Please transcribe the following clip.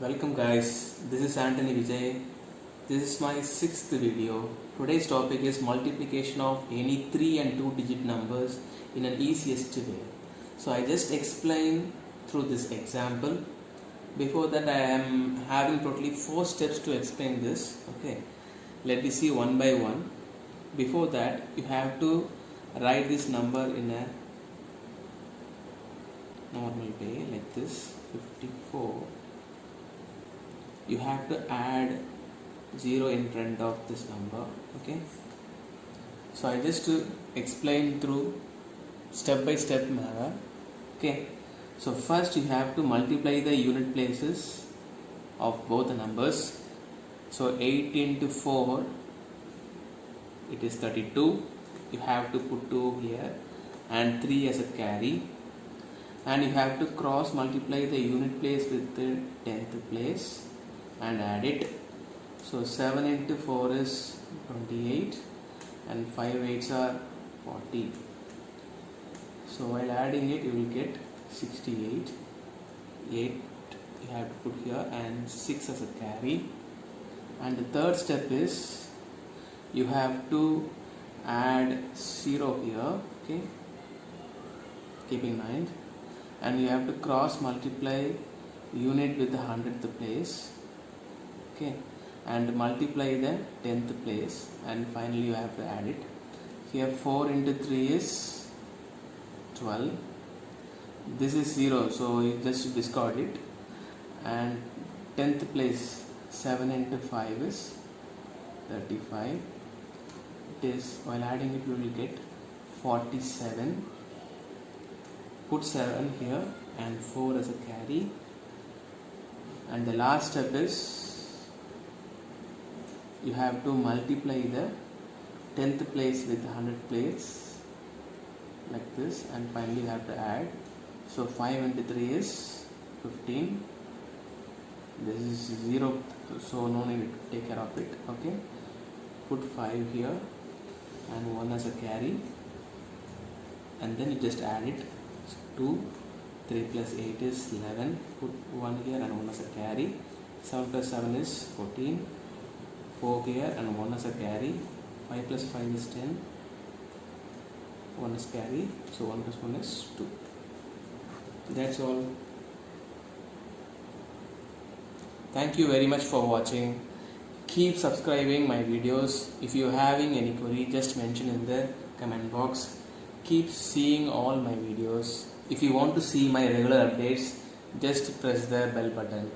Welcome guys, this is Antony Vijay. This is my 6th video. Today's topic is multiplication of any 3 and 2 digit numbers in an easiest way. So I just explain through this example. Before that I am having totally 4 steps to explain this. Okay, let me see one by one. Before that you have to write this number in a normal way like this, 54. You have to add 0 in front of this number. Okay, so I just explain through step by step manner. Okay, so first you have to multiply the unit places of both the numbers. So 8 into 4, it is 32. You have to put 2 here and 3 as a carry, and you have to cross multiply the unit place with the 10th place and add it. So 7 into 4 is 28 and 5 8s are 40. So while adding it you will get 68. 8 you have to put here and 6 as a carry. And the third step is you have to add 0 here. Okay, keep in mind, and you have to cross multiply unit with the 100th place. Okay, and multiply the 10th place, and finally you have to add it. Here 4 into 3 is 12. This is 0, so you just discard it. And 10th place, 7 into 5 is 35. It is, while adding it you will get 47. Put 7 here and 4 as a carry. And the last step is you have to multiply the 10th place with the 100th place like this, and finally you have to add. So 5 into 3 is 15. This is 0, so no need to take care of it. Okay, put 5 here and 1 as a carry, and then you just add it. 2, 3 plus 8 is 11. Put 1 here and 1 as a carry. 7 plus 7 is 14. 4 here and 1 as a carry. 5 plus 5 is 10. 1 is carry. So 1 plus 1 is 2. That's all. Thank you very much for watching. Keep subscribing my videos. If you are having any query, just mention in the comment box. Keep seeing all my videos. If you want to see my regular updates, just press the bell button.